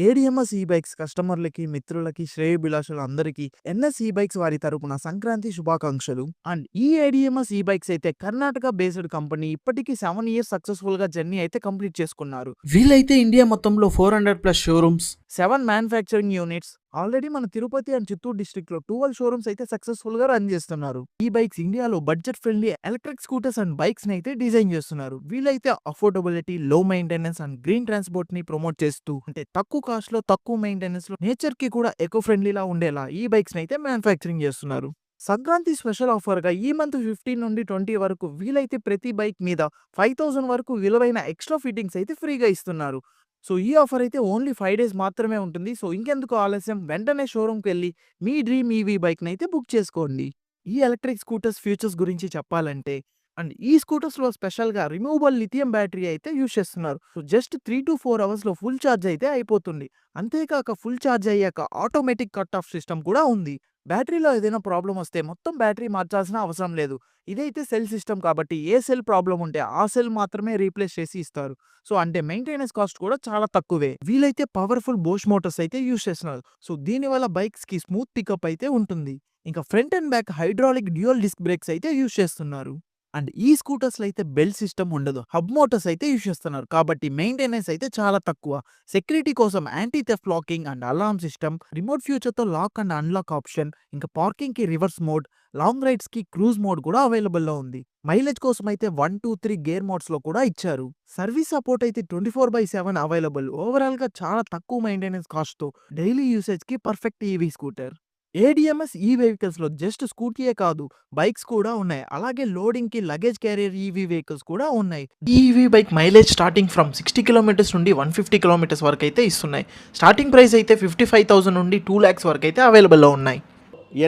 ADMS ఈ-బైక్స్ కస్టమర్లకి, మిత్రులకి, శ్రేయోభిలాషులు అందరికీ ఎన్ఎస్ ఈ-బైక్స్ వారి తరపున సంక్రాంతి శుభాకాంక్షలు. అండ్ ఈ ఏడిఎంఎస్ ఈ-బైక్స్ అయితే కర్ణాటక బేస్డ్ కంపెనీ ఇప్పటికీ 7 ఇయర్స్ సక్సెస్ఫుల్ గా జర్నీ అయితే కంప్లీట్ చేసుకున్నారు. వీళ్ళైతే ఇండియా మొత్తంలో 400+ షోరూమ్స్, 7 మ్యానుఫ్యాక్చరింగ్ యూనిట్స్, ఆల్రెడీ మన తిరుపతి అండ్ చిత్తూరు డిస్ట్రిక్ట్ లో 12 షోరూమ్స్ అయితే సక్సెస్ఫుల్ గా రన్ చేస్తున్నారు. ఈ బైక్స్ ఇండియాలో budget friendly electric scooters and bikes ని అయితే డిజైన్ చేస్తున్నారు. వీళ్ళైతే అఫోర్డబిలిటీ, లో మెయింటెనెన్స్ అండ్ గ్రీన్ ట్రాన్స్పోర్ట్ ని ప్రమోట్ చేస్తూ, అంటే తక్కువ కాస్ట్ లో, తక్కువ మెయింటెనెన్స్ లో, నేచర్ కి కూడా ఎకో ఫ్రెండ్లీలా ఉండేలా ఈ బైక్స్ ని అయితే మ్యానుఫ్యాక్చరింగ్ చేస్తున్నారు. సంక్రాంతి స్పెషల్ ఆఫర్ గా ఈ మంత్ 15 నుండి 20 వరకు వీలైతే ప్రతి బైక్ మీద 5000 వరకు విలువైన ఎక్స్ట్రా ఫిట్టింగ్స్ అయితే ఫ్రీగా ఇస్తున్నారు. సో ఈ ఆఫర్ అయితే ఓన్లీ 5 డేస్ మాత్రమే ఉంటుంది. సో ఇంకెందుకు ఆలస్యం, వెంటనే షోరూమ్కి వెళ్ళి మీ డ్రీమ్ ఈవీ బైక్ని అయితే బుక్ చేసుకోండి. ఈ ఎలక్ట్రిక్ స్కూటర్స్ ఫ్యూచర్స్ గురించి చెప్పాలంటే, అండ్ ఈ స్కూటర్స్లో స్పెషల్గా రిమూవబుల్ లిథియం బ్యాటరీ అయితే యూజ్ చేస్తున్నారు. సో జస్ట్ 3 to 4 అవర్స్లో ఫుల్ ఛార్జ్ అయితే అయిపోతుంది. అంతేకాక ఫుల్ ఛార్జ్ అయ్యాక ఆటోమేటిక్ కట్ ఆఫ్ సిస్టమ్ కూడా ఉంది. బ్యాటరీలో ఏదైనా ప్రాబ్లం వస్తే మొత్తం బ్యాటరీ మార్చాల్సిన అవసరం లేదు. ఇదైతే సెల్ సిస్టమ్ కాబట్టి ఏ సెల్ ప్రాబ్లం ఉంటే ఆ సెల్ మాత్రమే రీప్లేస్ చేసి ఇస్తారు. సో అంటే మెయింటెనెన్స్ కాస్ట్ కూడా చాలా తక్కువే. వీలైతే పవర్ఫుల్ బోష్ మోటార్స్ అయితే యూజ్ చేస్తున్నారు. సో దీనివల్ల బైక్స్ కి స్మూత్ పికప్ అయితే ఉంటుంది. ఇంకా front and back hydraulic dual disc brakes అయితే యూజ్ చేస్తున్నారు. అండ్ ఈ స్కూటర్స్ లో అయితే బెల్ట్ సిస్టమ్ ఉండదు, హబ్ మోటార్స్ అయితే యూజ్ చేస్తున్నారు కాబట్టి మెయింటెనెన్స్ అయితే చాలా తక్కువ. సెక్యూరిటీ కోసం anti theft locking and alarm system, remote feature తో లాక్ అండ్ అన్లాక్ ఆప్షన్, ఇంకా పార్కింగ్ కి రివర్స్ మోడ్, లాంగ్ రైడ్స్ కి క్రూజ్ మోడ్ కూడా అవైలబుల్ లో ఉంది. మైలేజ్ కోసం అయితే 1, 2, 3 గేర్ మోడ్స్ లో కూడా ఇచ్చారు. సర్వీస్ సపోర్ట్ అయితే 24/7 అవైలబుల్. ఓవరాల్ గా చాలా తక్కువ మెయింటెనెన్స్ కాస్ట్ తో డైలీ యూసేజ్ కి పర్ఫెక్ట్ ఈవీ స్కూటర్. ఏడిఎంఎస్ ఈ వెహికల్స్ లో జస్ట్ స్కూటీయే కాదు, బైక్స్ కూడా ఉన్నాయి. అలాగే లోడింగ్ కి లగేజ్ క్యారియర్ ఈవీ వెహికల్స్ కూడా ఉన్నాయి. ఈ EV bike mileage starting from 60 kilometres నుండి 150 కిలోమీటర్స్ వరకు అయితే ఇస్తున్నాయి. స్టార్టింగ్ ప్రైస్ అయితే 55,000 నుండి 2 lakhs వరకు అయితే అవైలబుల్ లో ఉన్నాయి.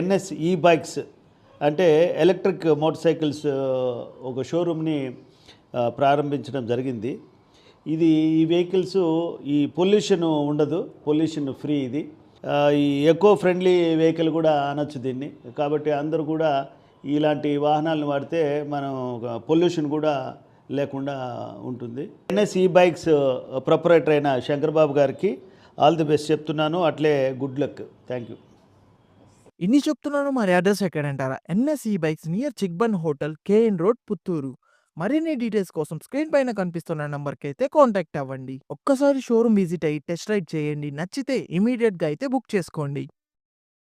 ఎన్ఎస్ ఈ బైక్స్ అంటే ఎలక్ట్రిక్ మోటార్ సైకిల్స్ ఒక షోరూమ్ని ప్రారంభించడం జరిగింది. ఈ వెహికల్స్ ఈ పొల్యూషన్ ఉండదు, పొల్యూషన్ ఫ్రీ. ఇది ఈ ఎకో ఫ్రెండ్లీ వెహికల్ కూడా అనొచ్చు దీన్ని. కాబట్టి అందరూ కూడా ఇలాంటి వాహనాలను వాడితే మనం పొల్యూషన్ కూడా లేకుండా ఉంటుంది. ఎన్ఎస్ ఈ బైక్స్ ప్రొపరేటర్ అయిన శంకర్బాబు గారికి ఆల్ ది బెస్ట్ చెప్తున్నాను. అట్లే గుడ్ లక్. Thank you. ఇన్ని చెప్తున్నాను, మరి అడ్రస్ ఎక్కడంటారా? ఎన్ఎస్ ఈ బైక్స్ నియర్ చిక్బన్ హోటల్, కేఎన్ రోడ్, పుత్తూరు. మరిన్ని డీటెయిల్స్ కోసం స్క్రీన్ పైన కనిపిస్తున్న నంబర్కి అయితే కాంటాక్ట్ అవ్వండి. ఒక్కసారి షోరూమ్ విజిట్ అయ్యి టెస్ట్ రైడ్ చేయండి. నచ్చితే ఇమీడియట్ గా అయితే బుక్ చేసుకోండి.